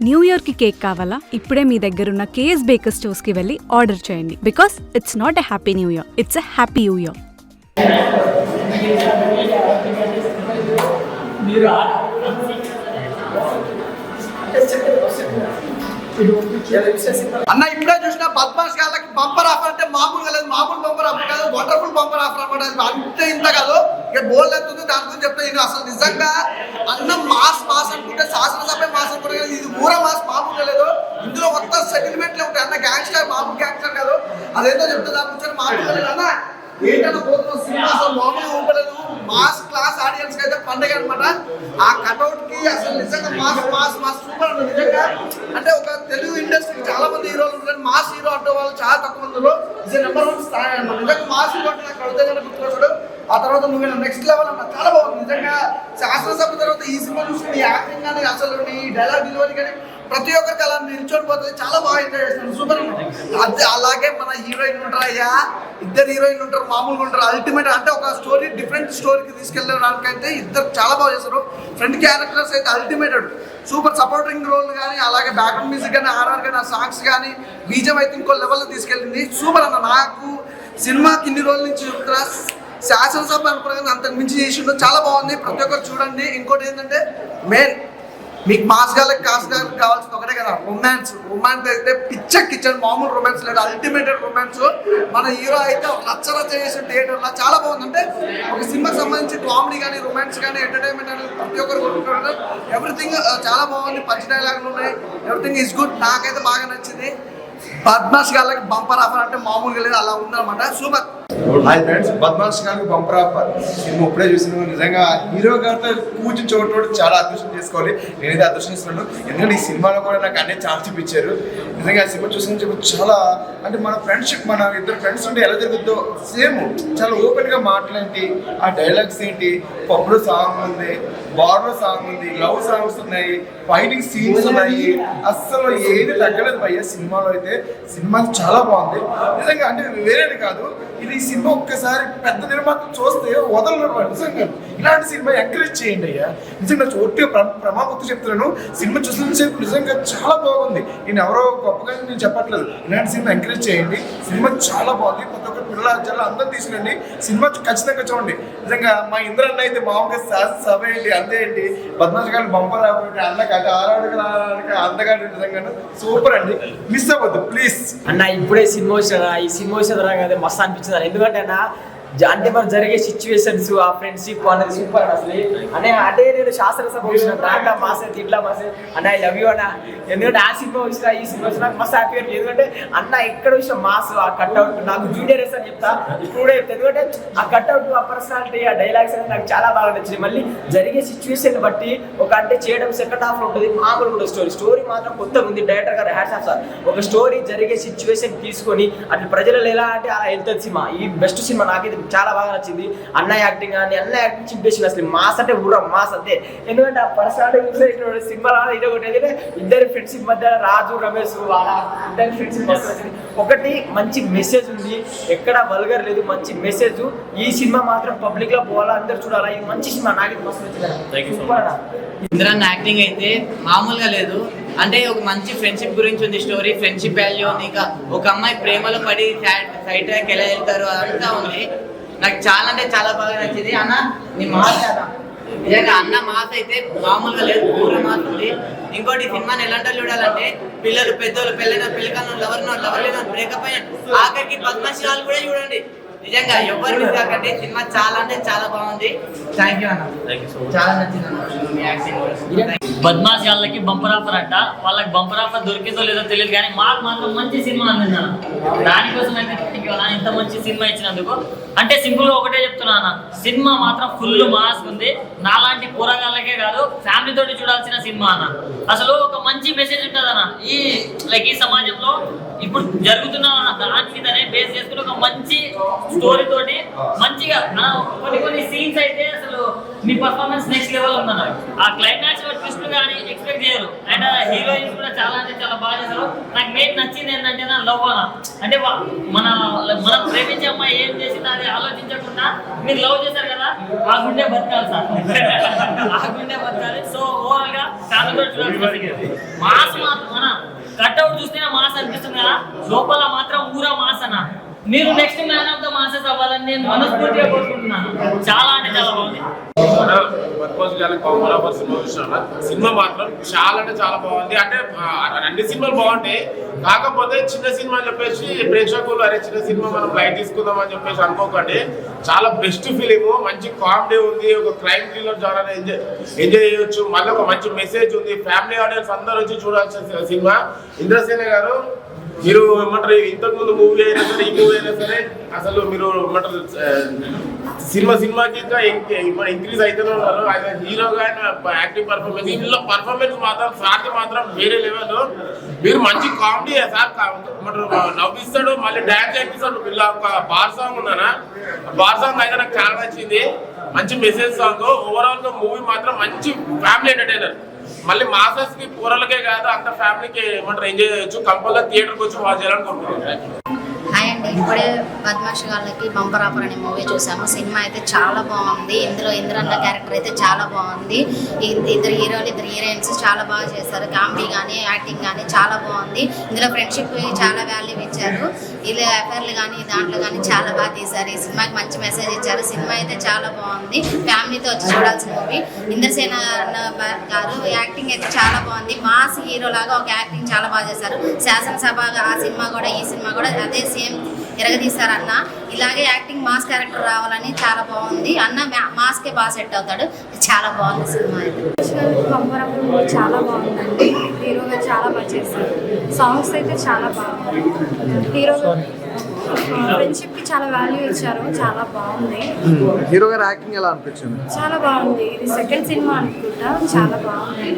New year కి cake కావాలా? ఇప్పుడే మీ దగ్గరున్న కేఎస్ బేకర్ స్టోర్స్ కి వెళ్ళి ఆర్డర్ చేయండి. Because it's not a happy new year, it's a happy new year. అన్న ఇప్పుడే చూసిన పద్మాష్ గారికి బంపర్ ఆఫర్ అంటే మామూలుగా లేదు, మామూలు బంపర్ ఆఫర్ కాదు, వండర్ఫుల్ బంపర్ ఆఫర్ అనమాట. అంతే ఇంత కాదు, ఇక బోల్డ్ అవుతుంది. దాని గురించి చెప్తే ఇది అసలు నిజంగా అన్న మాస్ అనుకుంటే శాసనసభ మాస్ అనుకుంటే ఇది ఊర మాస్ మామూలుగా లేదు. ఇందులో మొత్తం సెటిల్మెంట్లే ఉంటాయి అన్న. గ్యాంగ్స్టర్ మామూలు గ్యాంగ్స్టర్ కాదు, అదేంటో చెప్తే దాని గురించి మామూలుగా లేదు అన్న. ఏంటన్నా పోతున్న సినిమా అసలు మామూలుగా ఊపలేదు. మాస్ క్లాస్ ఆడియన్స్ కి అయితే పండుగ అనమాట. ఆ కట్అవుట్ కి అసలు నిజంగా మాస్ సూపర్ అన్న. నిజంగా అంటే ఒక తెలుగు ఇండస్ట్రీకి చాలా మంది హీరోలు ఉంటారు, మాస్ హీరో అంటే వాళ్ళు చాలా తక్కువ మందిలో ఇది నెంబర్ 1 స్థాయి అన్నమాట. నిజంగా మాస్ హీరో అంటే నాకు అడుగుతానే గుర్తుకొస్తాడు. ఆ తర్వాత నువ్వు నెక్స్ట్ లెవెల్ అన్న. చాలా బాగుంది నిజంగా. శాసనసభ తర్వాత ఈ సినిమా చూసి నీ యాక్టింగ్ కానీ అసలు నీ డైలాగ్ డెలివరీ కానీ ప్రతి ఒక్కరికి అలా నిల్చొని పోతుంది. చాలా బాగా ఎంజాయ్ చేస్తాను, సూపర్. అదే అలాగే మన హీరోయిన్ ఉంటారు అయ్యా, ఇద్దరు హీరోయిన్లు ఉంటారు, మామూలుగా ఉంటారు. అల్టిమేట్ అంటే ఒక స్టోరీ డిఫరెంట్ స్టోరీకి తీసుకెళ్ళడానికి అయితే ఇద్దరు చాలా బాగా చేస్తారు. ఫ్రెండ్ క్యారెక్టర్స్ అయితే అల్టిమేటెడ్ సూపర్. సపోర్టింగ్ రోల్ కానీ అలాగే బ్యాక్గ్రౌండ్ మ్యూజిక్ కానీ ఆర్ఆర్ కానీ ఆ సాంగ్స్ కానీ బీజం అయితే ఇంకో లెవెల్లో తీసుకెళ్ళింది. సూపర్ అన్న. నాకు సినిమాకి ఇన్ని రోజుల నుంచి చెప్తున్నా, శాసనసభ అనుకున్నా కానీ అంతకు మించి చేసిండు. చాలా బాగుంది, ప్రతి ఒక్కరు చూడండి. ఇంకోటి ఏంటంటే మెయిన్ మీకు మాస్ గాలకు కావాల్సింది ఒకటే కదా, రొమాన్స్ అయితే కిచెన్ మామూలు రొమాన్స్ లేదు, అల్టిమేటెడ్ రొమాన్స్. మన హీరో అయితే రచ్చ చేసిన థియేటర్లో చాలా బాగుంది. అంటే ఒక సినిమాకి సంబంధించి కామెడీ కానీ రొమాన్స్ కానీ ఎంటర్టైన్మెంట్ అనేది ప్రతి ఒక్కరు కొట్టుకుంటారు. ఎవ్రీథింగ్ చాలా బాగుంది. పంచ్ డైలాగులు ఉన్నాయి, ఎవ్రీథింగ్ ఈజ్ గుడ్. నాకైతే బాగా నచ్చింది. పద్మాష్ గారికి బంపర్ ఆఫర్ అంటే మామూలుగా లేదు, అలా ఉందన్నమాట. సూపర్. హాయ్ ఫ్రెండ్స్, పద్మాష్ గారికి బంపర్ ఆఫర్ సినిమా ఇప్పుడే చూసినాను. నిజంగా హీరో గారితో కూర్చుని చోటు చాలా అదృష్టం చేసుకోవాలి. నేనైతే అదృష్టిస్తున్నాను, ఎందుకంటే ఈ సినిమాలో కూడా నాకు అన్నీ ఛాన్స్ చూపించారు. నిజంగా ఆ సినిమా చూసిన చెప్పి చాలా అంటే మన ఫ్రెండ్షిప్, మన ఇద్దరు ఫ్రెండ్స్ ఉంటే ఎలా జరుగుతుందో సేమ్ చాలా ఓపెన్గా మాట్లాడి ఆ డైలాగ్స్ ఏంటి, పప్పులో సాంగ్ ఉంది, బార్డర్ సాంగ్ ఉంది, లవ్ సాంగ్స్ ఉన్నాయి, ఫైటింగ్ సీన్స్ ఉన్నాయి. అస్సలు ఏది తగ్గలేదు భయ్య సినిమాలో అయితే. సినిమా చాలా బాగుంది నిజంగా. అంటే వేరేది కాదు, ఇది సినిమా ఒక్కసారి పెద్ద నిర్మాత చూస్తే వదలరు నిజంగా. ఇలాంటి సినిమా ఎంకరేజ్ చేయండి అయ్యా. నిజంగా ఒట్టి ప్రమాదం చెప్తున్నాను, సినిమా చూసిన సేపు నిజంగా చాలా బాగుంది. నేను ఎవరో గొప్పగా నేను చెప్పట్లేదు, ఇలాంటి సినిమా ఎంకరేజ్ చేయండి. సినిమా చాలా బాగుంది. ప్రతి ఒక్క పిల్లల చాలా అందరూ తీసుకురండి, సినిమా ఖచ్చితంగా చూడండి. నిజంగా మా ఇంద్రన్న అయితే మామూలుగా సభ ఏంటి అంతే ఏంటి, పద్మాష్ గారిని బంపర్ ఆపండి, అన్నగాడు ఆరాడికి అందగాడు. నిజంగా సూపర్ అండి, మిస్ అవ్వద్దు ప్లీజ్ అన్న. ఇప్పుడే సినిమా వచ్చారా, ఈ సినిమా వచ్చేదా కదా మస్తు అనిపించింది. ఎందుకంటే అన్న అంటే మరి జరిగే సిచ్యువేషన్స్, ఆ ఫ్రెండ్షిప్ అనేది సూపర్ అసలు. అంటే నేను శాస్త్రసభ వచ్చిన దాంట్లో మాసే ఇట్లా మాసే అన్న, ఐ లవ్ యూ అన్న. ఎందుకంటే ఆ సినిమా వచ్చినా ఈ సినిమా వచ్చినా నాకు మస్తు హ్యాపీ అనిపించింది. ఎందుకంటే అన్న ఎక్కడ వచ్చిన మాస్, ఆ కట్అవుట్ నాకు జూనియర్ ఎస్ అని చెప్తా ఇప్పుడు. ఎందుకంటే ఆ కట్అవుట్, ఆ పర్సనాలిటీ, ఆ డైలాగ్స్ అనేది నాకు చాలా బాగా నచ్చింది. మళ్ళీ జరిగే సిచ్యువేషన్ బట్టి ఒక అంటే చేయడం సెకండ్ హాఫ్ ఉంటుంది, మామూలు కూడా స్టోరీ మాత్రం కొత్తగా ఉంది. డైరెక్టర్ గారు హ్యాట్స్ ఆఫ్ సార్. ఒక స్టోరీ జరిగే సిచ్యువేషన్ తీసుకొని అట్లా ప్రజలలో ఎలా అంటే అలా వెళ్తుంది సినిమా. ఈ బెస్ట్ సినిమా నాకైతే చాలా బాగా నచ్చింది. అన్న యాక్టింగ్ కానీ అన్న యాక్టింగ్ చింపేసింది అసలు. మాస్ అంటే ఊర మాస్ అంతే. ఎందుకంటే ఆ పర్సనాలిటీ సినిమా ఇది ఒకటి ఇద్దరు ఫ్రెండ్షిప్ మధ్య రాజు రమేష్ వాళ్ళ ఇద్దరు ఫ్రెండ్షిప్ మధ్య ఒకటి మంచి మెసేజ్ ఉంది, ఎక్కడ వల్గర్ లేదు, మంచి మెసేజ్. ఈ సినిమా మాత్రం పబ్లిక్ లో పోవాలా, అందరు చూడాలా. ఇది మంచి సినిమా, నాకైతే మస్తు నచ్చింది. ఇంద్రన్న యాక్టింగ్ అయితే మామూలుగా లేదు. అంటే ఒక మంచి ఫ్రెండ్షిప్ గురించి ఉంది స్టోరీ, ఫ్రెండ్షిప్ వాల్యూ ఉంది. ఇంకా ఒక అమ్మాయి ప్రేమలో పడి సైడ్ ట్రాక్ ఎలా వెళ్తారు అదంతా ఉంది. నాకు చాలా అంటే చాలా బాగా నచ్చింది. అన్న నీ మాస్ అన్న, నిజంగా అన్న మాస్ అయితే మామూలుగా లేదు, పూర్వ మాస్ ఉంది. ఇంకోటి సినిమాని ఎలాంటి చూడాలంటే పిల్లలు పెద్దోళ్ళు, పెళ్ళైన పిల్లకన్నా లవర్లేనో బ్రేకప్ అయిన ఆఖరికి పద్మశ్రీ వాళ్ళు కూడా చూడండి. నిజంగా ఎవరు మిస్ కాకండి, సినిమా చాలా అంటే చాలా బాగుంది. థ్యాంక్ యూ అన్న, చాలా నచ్చింది అన్న మీ యాక్టింగ్. బద్మాష్ వాళ్ళకి బంపర్ ఆఫర్ అంట, వాళ్ళకి బంపర్ ఆఫర్ దొరికిందో లేదో తెలియదు కానీ మాకు మాత్రం మంచి సినిమా అందింది. దానికోసం అయితే ఇంత మంచి సినిమా ఇచ్చినందుకు. అంటే సింపుల్ గా ఒకటే చెప్తున్నా అన్న, సినిమా మాత్రం ఫుల్ మాస్ ఉంది. నాలాంటి కూరగాళ్ళకే కాదు, ఫ్యామిలీ తోటి చూడాల్సిన సినిమా అన్న. అసలు ఒక మంచి మెసేజ్ ఉంటుంది అన్న. ఈ సమాజంలో ఇప్పుడు జరుగుతున్న దాని మీదనే బేస్ చేసుకుని ఒక మంచి స్టోరీ తోటి మంచిగా కొన్ని సీన్స్ అయితే అసలు మీ పర్ఫార్మెన్స్ నెక్స్ట్ లెవెల్ ఉందన్న. ఆ క్లైమాక్స్ ట్విస్ట్ కానీ ఎక్స్పెక్ట్ చేయరు. అండ్ హీరోయిన్స్ కూడా చాలా అంటే చాలా బాగా చేశారు. నాకు మెయిన్ నచ్చింది ఏంటంటే నా లవ్ అన్న. అంటే మనం ప్రేమించే అమ్మాయి ఏం చేసింది అది ఆలోచించకుండా మీరు లవ్ చేశారు కదా, ఆ గుండె బతకాలి సార్, ఆ గుండె బతకాలి. సో ఓవరాల్ గా ఫ్యామిలీతో చూడాల్సిన మాస్ అనిపిస్తుంది కదా, లోపల మాత్రం ఊరా మాసన. మీరు next man of the masses అవ్వాలని నేను మనస్ఫూర్తిగా కోరుకుంటున్నాను. చాలా అంటే చాలా బాగుంది. పద్మాష్ గారికి బంపర్ ఆఫర్ సినిమా చూసినా, సినిమా మాత్రం చాలా అంటే చాలా బాగుంది. అంటే అన్ని సినిమాలు బాగుంటాయి, కాకపోతే చిన్న సినిమా అని చెప్పేసి ప్రేక్షకులు అరే చిన్న సినిమా మనం లైట్ తీసుకుందాం అని చెప్పేసి అనుకోకండి. చాలా బెస్ట్ ఫిలిం, మంచి కామెడీ ఉంది, ఒక క్రైమ్ థ్రిల్లర్ జానర్ ఎంజాయ్ చేయొచ్చు. మళ్ళీ ఒక మంచి మెసేజ్ ఉంది. ఫ్యామిలీ ఆడియన్స్ అందరూ వచ్చి చూడాల్సిన సినిమా. ఇంద్రసేన గారు మీరు ఏమంటారు, ఇంతకు ముందు మూవీ అయినా సరే ఈ మూవీ అయినా సరే అసలు మీరు ఏమంటారు సినిమాకి ఇంకా ఇంక్రీజ్ అవుతూనే ఉన్నారు. ఆయన హీరోగా ఆయన యాక్టింగ్ పర్ఫార్మెన్స్, ఇందులో పర్ఫార్మెన్స్ మాత్రం సార్ది మాత్రం వేరే లెవెల్. మీరు మంచి కామెడీ సార్ నవ్విస్తాడు, మళ్ళీ డాన్స్ చేపిస్తాడు. ఇలా ఒక బార్ సాంగ్ ఉందనా, బార్ సాంగ్ అయితే నాకు చాలా నచ్చింది. మంచి మెసేజ్ సాంగ్. ఓవరాల్ గా మూవీ మాత్రం మంచి ఫ్యామిలీ ఎంటర్టైనర్. మళ్ళీ మాసెస్ కి పూరలకే కాదు, అంత ఫ్యామిలీకి ఏమంటారు ఎంజాయ్ చేయొచ్చు. కంపల్సరీ థియేటర్కి వచ్చి వాచ్ చేయాలని కోరుకుంటున్నాను. హాయ్ అండి, ఇప్పుడే పద్మాష్ గారికి బంపర్ ఆఫర్ అనే మూవీ చూసాము. సినిమా అయితే చాలా బాగుంది. ఇందులో ఇంద్రన్న క్యారెక్టర్ అయితే చాలా బాగుంది. ఇద్దరు హీరోలు ఇద్దరు హీరోయిన్స్ చాలా బాగా చేశారు. కామెడీ కానీ యాక్టింగ్ కానీ చాలా బాగుంది. ఇందులో ఫ్రెండ్షిప్ చాలా వాల్యూ ఇచ్చారు. ఇలా అఫైర్లు కానీ దాంట్లో కానీ చాలా బాగా తీశారు. ఈ సినిమాకి మంచి మెసేజ్ ఇచ్చారు. సినిమా అయితే చాలా బాగుంది. ఫ్యామిలీతో వచ్చి చూడాల్సిన మూవీ. ఇంద్రసేన గారు యాక్టింగ్ అయితే చాలా బాగుంది. మాస్ హీరో లాగా ఒక యాక్టింగ్ చాలా బాగా చేశారు. శాసనసభ ఆ సినిమా కూడా ఈ సినిమా కూడా అదే సేమ్ ఎరగదీశారు అన్న. ఇలాగే యాక్టింగ్ మాస్ క్యారెక్టర్ రావాలని చాలా బాగుంది. అన్న మాస్కే బాగా సెట్ అవుతాడు. చాలా బాగుంది సినిమా అయితే. చాలా బాగుందండి. హీరోగా చాలా బాగా చేశారు. సాంగ్స్ అయితే చాలా బాగుంది. హీరో ఫ్రెండ్షిప్ కి చాలా వాల్యూ ఇచ్చారు. చాలా బాగుంది. హీరో గారి యాక్టింగ్ ఎలా అనిపించింది? చాలా బాగుంది. ఇది సెకండ్ సినిమా అనుకుంటా. చాలా బాగుంది.